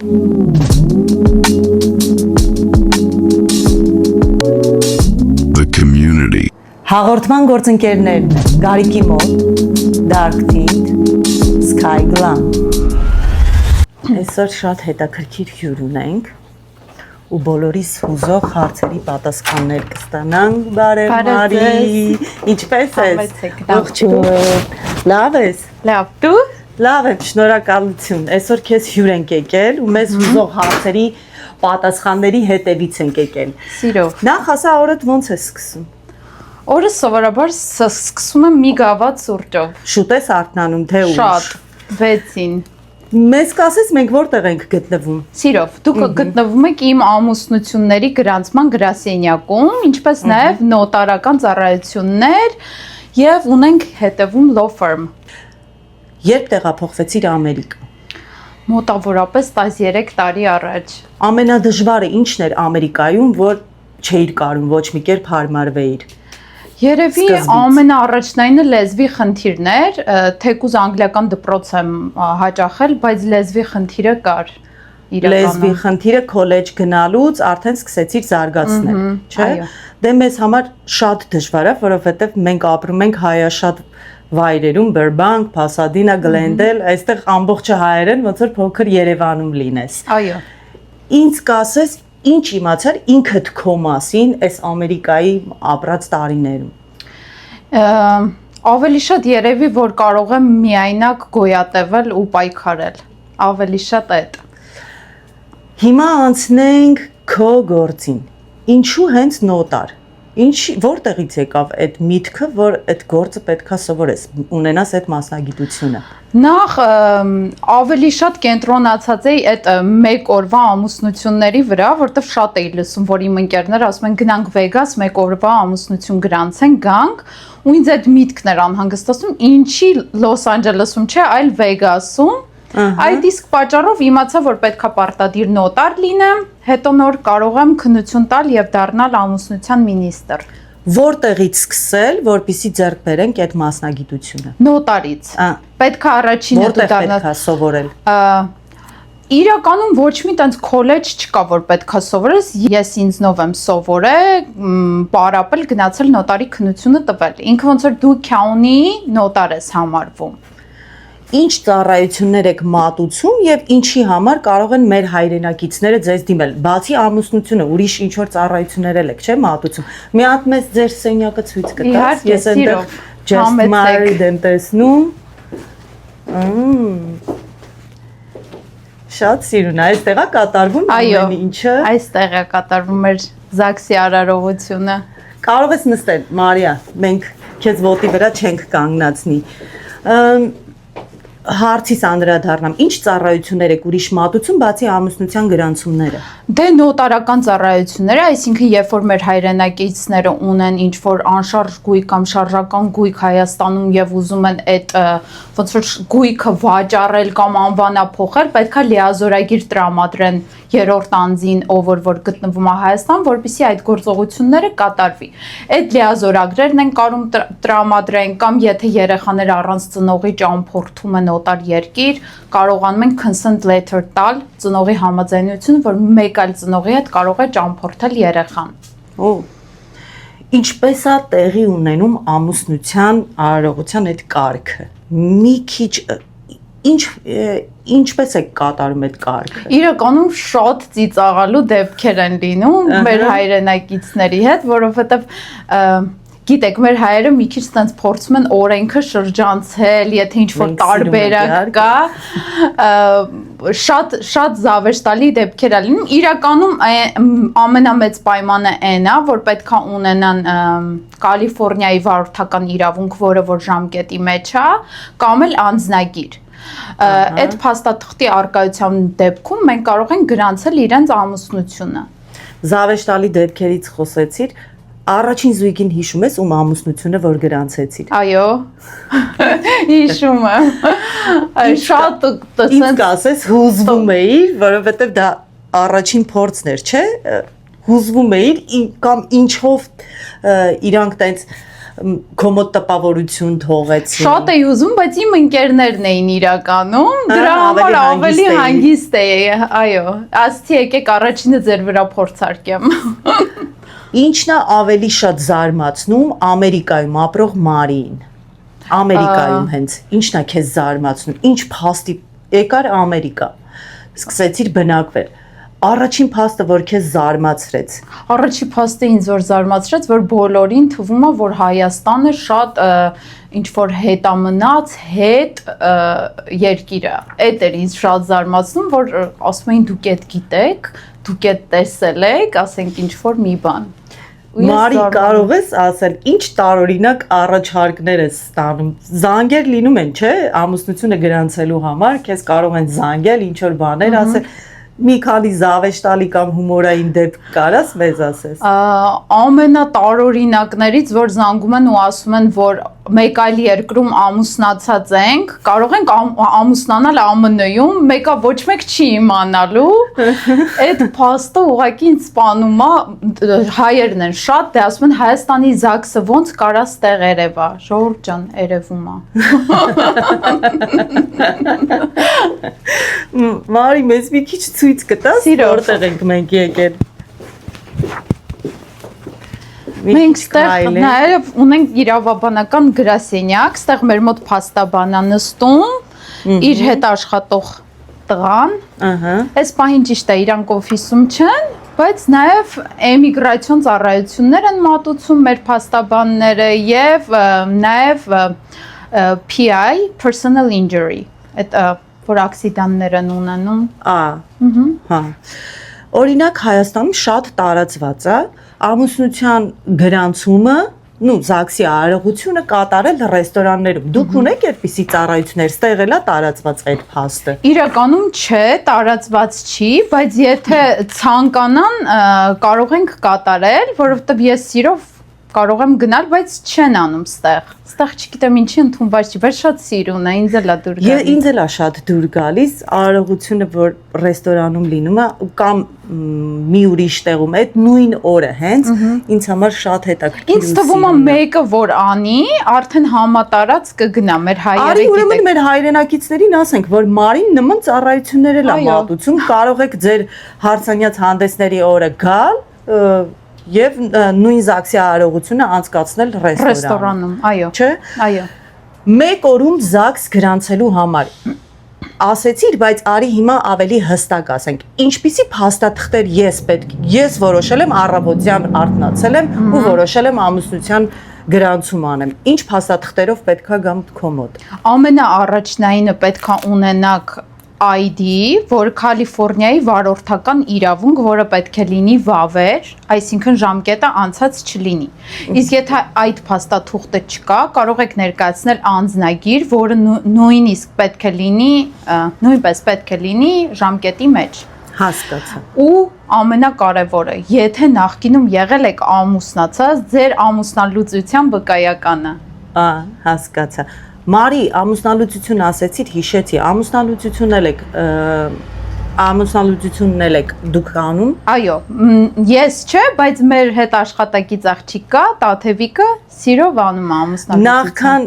The community. Հաղորդման գործընկերներն են Գարիկի մոտ, Dark Tint, Sky Glam։ Այսօր շատ հետաքրքիր հյուր ունենք ու բոլորիս հուզող հարցերի պատասխաններ կստանանք։ Բարև Մարի, ինչպե՞ս ես։ Ողջույն։ Լավ ես։ Լավ, դու։ Լավ եմ, շնորհակալություն։ Այսօր քեզ հյուր ենք եկել ու մեզ հուզող հարցերի պատասխանների հետևից ենք եկել։ Սիրով։ Նախ ասա օրդ ոնց ես սկսում։ Օրը սովորաբար սկսում եմ մի գավաթ սուրճով։ Շուտ ես արթնանում թե ուշ։ Շատ, 6-ին։ Մեզ կասես մենք որտեղ ենք գտնվում։ Սիրով, դուք գտնվում եք իմ ամուսնությունների գրանցման գրասենյակում, ինչպես նաև նոտարական ծառայություններ եւ ունենք հետևում law firm։ Երբ տեղափոխվեցիր Ամերիկա։ Մոտավորապես 13 տարի առաջ։ Ամենադժվարը ինչն էր Ամերիկայում, որ չէիր կարում ոչ մի կերպ հարմարվեիր։ Երևի ամենաառաջնայինը լեզվի խնդիրն էր, թեկուզ անգլիական դպրոց եմ հաճախել, բայց լեզվի խնդիրը կար իրականում։ Լեզվի խնդիրը քոլեջ գնալուց արդեն սկսեցիր զարգացնել, չէ՞։ Դե մեզ համար շատ դժվար է, որովհետև մենք ապրում ենք հայաշատ վայրերում, Burbank, Pasadena, Glendale, այստեղ ամբողջը հայեր են, ոնց որ փոքր Երևանում լինես։ Այո։ Ինչ կասես, ինչ իմացար ինքդ քո մասին այս Ամերիկայի ապրած տարիներում։ Ավելի շատ երևի որ կարող եմ միայնակ գոյատևել ու պայքարել։ Ավելի շատ այդ։ Հիմա անցնենք քո գործին։ Ինչու հենց նոտար։ Որտեղից եկավ այդ միտքը, որ այդ գործը պետքա սովորես, ունենաս այդ մասնագիտությունը։ Նախ ավելի շատ կենտրոնացած էի այդ մեկ օրվա ամուսնությունների վրա, որտեղ շատ էի լսում, որ իմ ընկերները ասում են գնանք Վեգաս, մեկ օրվա ամուսնություն գրանցենք, գանք, ու ինձ այդ միտքն էր անհանգստացնում, ինչի Լոս Անջելեսում չէ, այլ Վեգասում։ Այդ իսկ պատճառով իմացա, որ պետքա պարտադիր նոտար լինեմ, հետո նոր կարող եմ քննություն տալ եւ դառնալ ամուսնության մինիստր։ Որտեղից սկսել, որպեսզի ձեռք բերենք այդ մասնագիտությունը։ Նոտարից։ Պետքա առաջինը դու դառնալ։ Որտեղ պետքա սովորել։ Իրականում ոչ մի տենց քոլեջ չկա, որ պետքա սովորես, ես ինձնով եմ սովորել, պարապել, գնացել նոտարի քննությունը տվել։ Ինքը ոնց որ դու քաունի նոտար ես համարվում։ Ինչ ծառայություններ եք մատուցում եւ ինչի համար կարող են մեր հայրենակիցները ձեզ դիմել։ Բացի ամուսնությունը, ուրիշ ինչ որ ծառայություններ եք, չէ՞, մատուցում։ Մի հատ մեզ ձեր սենյակը ցույց կտաս։ Ես այնտեղ just married եմ տեսնում։ Շատ սիրուն է, այստեղ է կատարվում ամեն ինչը։ Այստեղ է կատարվում մեր ԶԱԳՍ-ի արարողությունը։ Կարող ես նստել, Մարիա, մենք քեզ ոտի վրա չենք կանգնացնի։ Հարցիս անդրադառնամ, ինչ ծառայություններ եք ուրիշ մատուցում, բացի ամուսնության գրանցումները։ Դե նոտարական ծառայությունները, այսինքն երբ որ մեր հայրենակիցները ունեն ինչ որ անշարժ գույք կամ շարժական գույք Հայաստանում եւ ուզում են այդ ոնց որ գույքը վաճառել կամ անվանափոխել, պետքա լիազորագիր տրամադրեն երրորդ անձին, ով որ գտնվում է Հայաստան, որպեսզի այդ գործողությունները կատարվի։ Այդ լիազորագրերն են կարում տրամադրեն կամ եթե երեխաները առանց ծնողի ճամփորդում են օտար երկիր, կարողանում են consent letter տալ, ծնողի համաձայնություն, որ մեկ այլ ծնողի հետ կարող է ճամփորդել երեխան։ Ինչպես է տեղի ունենում ամուսնության արարողության այդ կարգը։ Մի քիչ ինչպես է կատարում այդ կարգը։ Իրականում շատ ծիծաղալու դեպքեր են լինում մեր հայրենակիցների հետ, որովհետև գիտեք, մեր հայերը մի քիչ տենց փորձում են օրենքը շրջանցել, եթե ինչ-որ տարբերակ կա, շատ զավեշտալի դեպքեր է լինում։ Իրականում ամենամեծ պայմանը այն է, որ պետքա ունենան Կալիֆոռնիայի վարորդական իրավունք, որը որ ժամկետի մեջ է, կամ էլ անձնագիր։ Այդ փաստաթղթի արկայության դեպքում մենք կարող ենք գրանցել իրենց ամուսնությունը։ Զավեշտալի դեպքերից խոսեցիր, առաջին զույգին հիշում ես ում ամուսնությունը որ գրանցեցիր։ Այո։ Հիշում եմ։ Շատ ինձ կասես հուզվում էիր, որովհետև դա առաջին փորձն էր, չէ՞։ Հուզվում էիր կամ ինչով իրանք տենց կոմոդ տպավորություն թողեցին։ Շատ էի ուզում, բայց իմ ընկերներն էին իրականում, դրա համար ավելի հանգիստ էի, այո, ասացի եկեք առաջինը ձեր վրա փորձարկեմ։ Ինչն է ավելի շատ զարմացնում Ամերիկայում ապրող Մարիին։ Ամերիկայում հենց ինչն է քեզ զարմացնում, ինչ փաստի եկար Ամերիկա, սկսեցիր բնակվել։ Առաջին փաստը, որ քեզ զարմացրեց։ Առաջին փաստը ինձ որ զարմացրեց, որ բոլորին թվում է, որ Հայաստանը շատ ինչ որ հետամնաց հետ երկիր է։ Էդ էր ինձ շատ զարմացնում, որ ասում էին դուք էդ գիտեք, դուք էդ տեսել եք, ասենք ինչ որ մի բան։ Մարի, կարող ես ասել, ինչ տարօրինակ առաջարկներ ես ստանում։ Զանգեր լինում են, չէ՞, ամուսնությունը գրանցելու համար, քեզ կարող են զանգել, ինչ որ բաներ ասել։ Մի քանի զավեշտալի կամ հումորային դեպք կարաս մեզ ասես։ Ամենատարօրինակներից, որ զանգում են ու ասում են, որ մեկ այլ երկրում ամուսնացած ենք, կարող ենք ամուսնանալ ԱՄՆ-ում, մեկը ոչ մեկ չի իմանալու։ Այդ փաստը ուղղակի ինձ սպանում է, հայերն են շատ, դե ասում են Հայաստանի ԶԱԳՍ-ը ոնց կարա ստեղ երևա, ժողովուրդ ջան, երևում է։ Մարի, մեզ մի քիչ ցույց կտաս, որտեղ ենք մենք եկել։ Մենք ստեղ նաև ունենք իրավաբանական գրասենյակ, ստեղ մեր մոտ փաստաբան է նստում, իր հետ աշխատող տղան։ Այս պահին ճիշտ է, իրանք օֆիսում չեն, բայց նաև էմիգրացիոն ծառայություններ են մատուցում մեր փաստաբանները եւ նաև PI, personal injury, այդ որ ակսիդանտներ են ունենում։ Հա։ Օրինակ Հայաստանում շատ տարածված է ամուսնության գրանցումը, ԶԱԳՍ-ի արարողությունը կատարել ռեստորաններում։ Դուք ունեք այդպիսի ծառայություններ, ստեղ էլա տարածված այդ փաստը։ Իրականում չէ, տարածված չի, բայց եթե ցանկանան, կարող ենք կատարել, որովհետև ես սիրով կարող եմ գնալ, բայց չեն անում ստեղ։ Ստեղ չգիտեմ ինչի ընդունված չի, բայց շատ սիրուն է, ինձ էլ է դուր գալիս։ Ինձ էլ է շատ դուր գալիս արարողությունը, որ ռեստորանում լինում է կամ մի ուրիշ տեղում, այդ նույն օրը հենց ինձ համար շատ հետաքրքիր։ Ինձ թվում է մեկը որ անի, արդեն համատարած կգնա մեր հայերը գիտեք։ Արի ուրեմն մեր հայրենակիցներին ասենք, որ Մարին նման ծառայություններ էլ է մատուցում, կարող եք ձեր հարցանյաց հանդեսների օրը գալ եւ նույն ԶԱԳՍ-ի արարողությունը անցկացնել ռեստորանում, այո, չէ՞։ Այո։ Մեկ օրում ԶԱԳՍ գրանցելու համար ասեցիր, բայց արի հիմա ավելի հստակ ասենք։ Ինչպիսի փաստաթղթեր ես որոշել եմ առավոտյան արթնացել եմ ու որոշել եմ ամուսնության գրանցում անեմ։ Ինչ փաստաթղթերով պետքա գամ քո մոտ։ Ամենաառաջնայինը պետքա ունենաք ID, որ Կալիֆոռնիայի վարորդական իրավունք, որը պետք է լինի վավեր, այսինքն ժամկետը անցած չլինի։ Իսկ եթե այդ փաստաթուղթը չկա, կարող եք ներկայացնել անձնագիր, որը նույնիսկ պետք է լինի, նույնպես պետք է լինի ժամկետի մեջ։ Հասկացա։ Ու ամենակարևորը, եթե նախկինում եղել եք ամուսնացած, ձեր ամուսնալուծության վկայականը։ Հասկացա։ Մարի, ամուսնալուծություն ասեցիր, հիշեցի, ամուսնալուծությունն եք դուք անում։ Այո, ես չէ, բայց մեր հետ աշխատակից աղջիկ կա, Տաթևիկը սիրով անում է ամուսնալուծություն։ Նախքան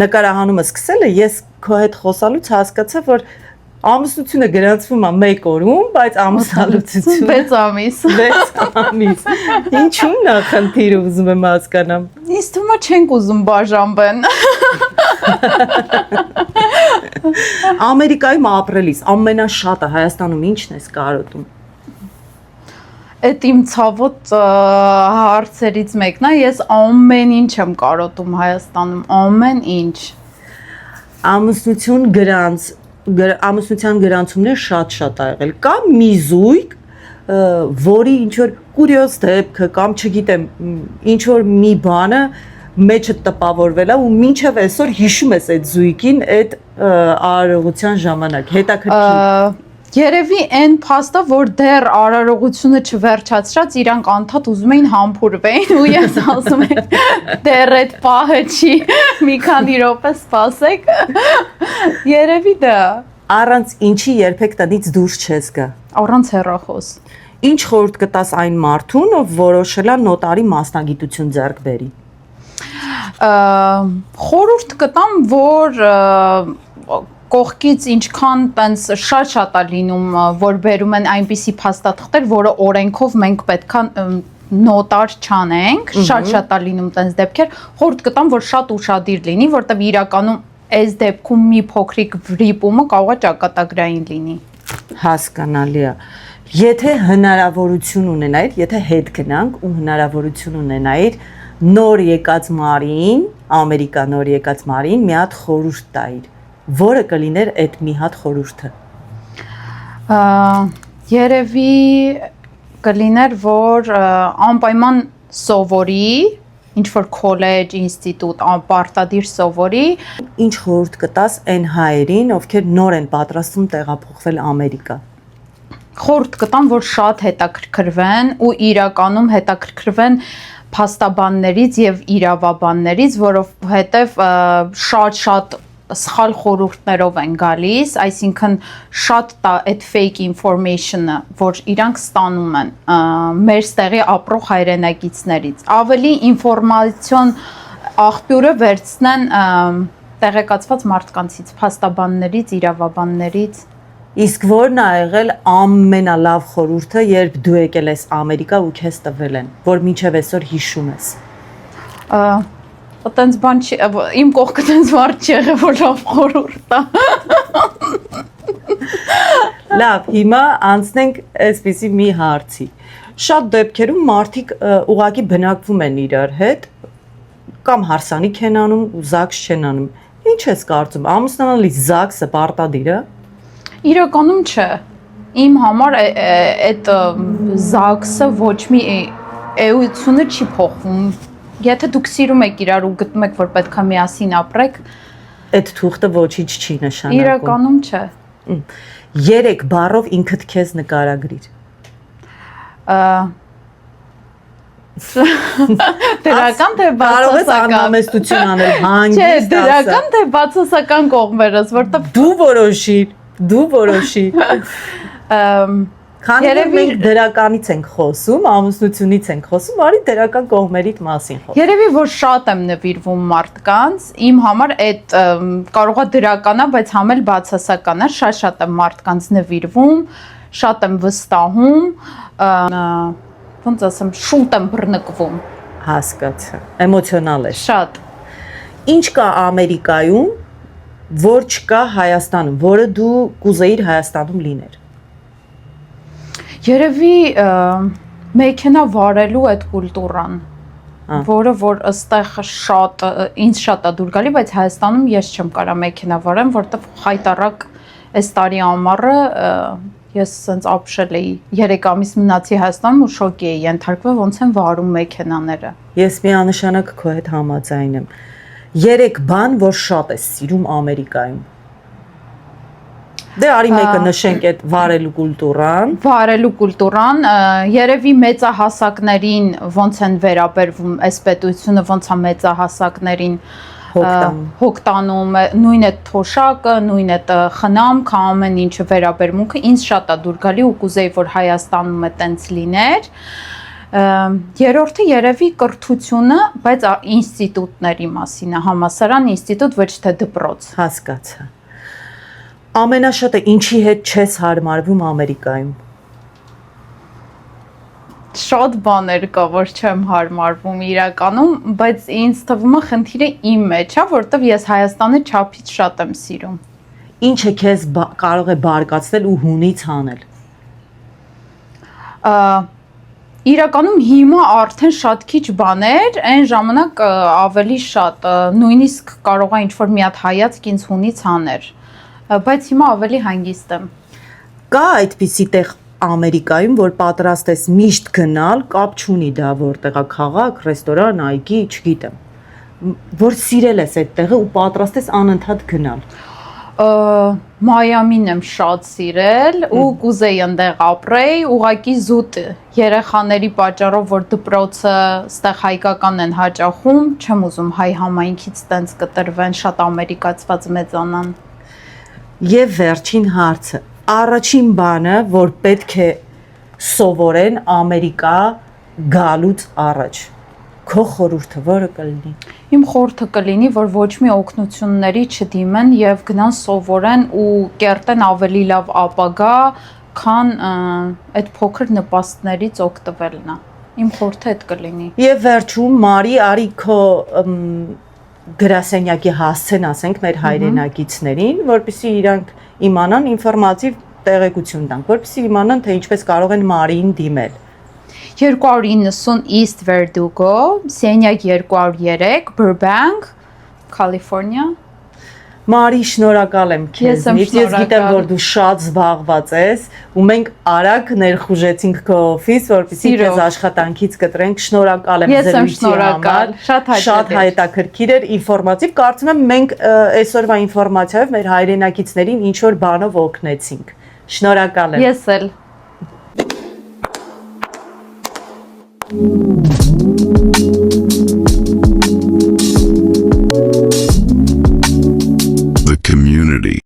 նկարահանումը սկսելը, ես քո հետ խոսալուց հասկացա, որ ամուսնությունը գրանցվում է մեկ օրում, բայց ամուսնալուծությունը 6 ամիս։ 6 ամիս։ Ինչու՞մն է խնդիրը, ուզում եմ հասկանամ։ Ինձ թվում է չենք ուզում բաժանվեն։ Ամերիկայում ապրելիս ամենաշատը Հայաստանում ի՞նչն ես կարոտում։ Այդ իմ ցավոտ հարցերից մեկն է, ես ամեն ինչ եմ կարոտում Հայաստանում, ամեն ինչ։ Ամուսնության գրանցումներ շատ ա եղել։ Կա մի զույգ, որի ինչ որ կուրիոզ դեպքը կամ չգիտեմ, ինչ որ մի բանը մեջը տպավորվել է ու մինչև այսօր հիշում ես այդ զույգին այդ արարողության ժամանակ։ Հետաքրքիր։ Երևի այն փաստը, որ դեռ արարողությունը չվերջացրած, իրանք անդադ ուզում էին համբուրվեին ու ես ասում եմ դեռ այդ պահը չի, մի քանի րոպե սպասեք։ Երևի դա։ Առանց ինչի երբեք տնից դուրս չես գա։ Առանց հեռախոս։ Ինչ խորհուրդ կտաս այն մարդուն, ով որոշել է նոտարի մասնագիտություն ձեռք բերի։ Խորհուրդ կտամ, որ կողքից ինչքան տենց շատ է լինում, որ բերում են այնպիսի փաստաթղթեր, որը օրենքով մենք պետքա նոտար չանենք, շատ է լինում տենց դեպքեր, խորհուրդ կտամ, որ շատ ուշադիր լինի, որտեղ իրականում այս դեպքում մի փոքրիկ վրիպումը կարող է ճակատագրային լինի։ Հասկանալի է։ Եթե հնարավորություն ունենայիր, եթե հետ գնանք ու հնարավորություն ունենայիր նոր եկած մարին, Ամերիկա նոր եկած մարին մի հատ խորհուրդ տայիր, որը կլիներ այդ մի հատ խորհուրդը։ Երևի կլիներ, որ անպայման սովորի, ինչ որ քոլեջ, ինստիտուտ, պարտադիր սովորի։ Ինչ խորհուրդ կտաս այն հայերին, ովքեր նոր են պատրաստվում տեղափոխվել Ամերիկա։ Խորհուրդ կտամ, որ շատ հետաքրքրվեն ու իրականում հետաքրքրվեն փաստաբաններից եւ իրավաբաններից, որովհետեւ շատ սխալ խորհուրդներով են գալիս, այսինքն շատ այդ fake information-ը, որ իրանք ստանում են մեր ստեղի ապրող հայրենակիցներից։ Ավելի ինֆորմացիոն աղբյուրը վերցնեն տեղեկացված մարդկանցից, փաստաբաններից, իրավաբաններից։ Իսկ որն է եղել ամենալավ խորհուրդը, երբ դու եկել ես Ամերիկա ու քեզ տվել են, որ մինչև այսօր հիշում ես։ Այտենց բան չի, իմ կողքը տենց մարդ չի եղել, որ լավ խորհուրդ է։ Լավ, հիմա անցնենք այսպիսի մի հարցի։ Շատ դեպքերում մարդիկ ուղղակի բնակվում են իրար հետ կամ հարսանիք են անում ու ԶԱԳՍ չեն անում։ Ինչ ես կարծում, ամուսնանալիս ԶԱԳՍ-ը պարտադիր է։ Իրականում չէ։ Իմ համար այդ ԶԱԳՍ-ը ոչ մի էությունը չի փոխվում։ Եթե դուք սիրում եք իրար ու գտնում եք, որ պետք է միասին ապրեք, այդ թուղթը ոչինչ չի նշանակում։ Իրականում չէ։ 3 բառով ինքդ քեզ նկարագրիր։ Դրական թե Կարող ես բացասական։ անհամեստություն անել, Չէ, հանգիստ դրական թե բացասական կողմերս, որտեղ դու որոշիր։ Քանի որ մենք դրականից ենք խոսում, ամուսնությունից ենք խոսում, արի դրական կողմերիդ մասին խոս։ Երևի որ շատ եմ նվիրվում մարդկանց, իմ համար այդ կարող է դրական է, բայց համ էլ բացասական է, շատ եմ մարդկանց նվիրվում, շատ եմ վստահում, ոնց ասեմ, շուտ եմ բռնկվում։ Հասկացա, էմոցիոնալ է։ Շատ։ Ինչ կա Ամերիկայում, որ չկա Հայաստանում, որը դու կուզեիր Հայաստանում լիներ։ Երևի մեքենա վարելու այդ կուլտուրան, որը որ ըստեղ ինձ շատ է դուր գալի, բայց Հայաստանում ես չեմ կարա մեքենա վարեմ, որտեղ խայտարակ այս տարի ամառը ես սենց ապշել էի 3 ամիս մնացի Հայաստանում ու շոկի էի ենթարկվել ոնց են վարում մեքենաները։ Ես միանշանակ քո հետ համաձայն եմ։ 3 բան, որ շատ ես սիրում Ամերիկայում։ Դե արի մեկը նշենք այդ վարելու կուլտուրան։ Վարելու կուլտուրան, երևի մեծահասակներին ոնց են վերաբերվում, այս պետությունը ոնց է մեծահասակներին հոգտանում, նույն այդ թոշակը, նույն այդ խնամքը, ամեն ինչը վերաբերմունքը ինձ շատ է դուր գալի ու կուզեի, որ Հայաստանում է տենց լիներ։ Երրորդը երևի կրթությունը, բայց ինստիտուտների մասին է, համալսարան, ինստիտուտ, ոչ թե դպրոց։ Հասկացա։ Ամենաշատը ինչի հետ չես հարմարվում Ամերիկայում։ Շատ բաներ կա, որ չեմ հարմարվում իրականում, բայց ինձ թվում է խնդիրը իմ մեջ է, որովհետև ես Հայաստանը չափից շատ եմ սիրում։ Ինչը քեզ կարող է բարկացնել ու հունից հանել։ Իրականում հիմա արդեն շատ քիչ բաներ, այն ժամանակ ավելի շատ, նույնիսկ կարող է ինչ-որ մի հատ հայացք ինձ հունից հաներ, բայց հիմա ավելի հանգիստ եմ։ Կա այդպիսի տեղ Ամերիկայում, որ պատրաստ ես միշտ գնալ, կապ չունի դա որտեղա քաղաք, ռեստորան, այգի, չգիտեմ, որ սիրել ես այդ տեղը ու պատրաստ ես անընդհատ գնալ։ Մայամին եմ շատ սիրել ու կուզեի այնտեղ ապրեի, ուղղակի զուտ երեխաների պատճառով, որ դպրոցը ստեղ հայկական են հաճախում, չեմ ուզում հայ համայնքից տենց կտրվեն, շատ ամերիկացված մեծանան։ Եվ վերջին հարցը, առաջին բանը, որ պետք է սովորեն Ամերիկա գալուց առաջ։ Քո խորհուրդը որը կլինի։ Իմ խորհուրդը կլինի, որ ոչ մի օգնությունների չդիմեն եւ գնան սովորեն ու կերտեն ավելի լավ ապագա, քան այդ փոքր նպաստներից օգտվելն է։ Իմ խորհուրդը այդ կլինի։ Եվ վերջում Մարի արի քո գրասենյակի հասցեն ասենք մեր հայրենակիցներին, որպեսզի իրանք իմանան ինֆորմատիվ տեղեկություն տանք, որպեսզի իմանան թե ինչպես կարող են Մարիին դիմել։ 290 East Verdugo, սենյակ 203, Burbank, California։ Մարի, շնորհակալ եմ Ես եմ քեզ։ Ես գիտեմ, որ դու շատ զբաղված ես, ու մենք արագ ներխուժեցինք քո օֆիս, որպեսզի քեզ աշխատանքից կտրենք։ Շնորհակալ եմ զրույցի համար։ Շատ հետաքրքիր էր, ինֆորմատիվ։ Կարծում եմ մենք այսօրվա ինֆորմացիայով մեր հայրենակիցներին ինչ որ բանով օգնեցինք։ Շնորհակալ եմ։ Ես էլ։ The community.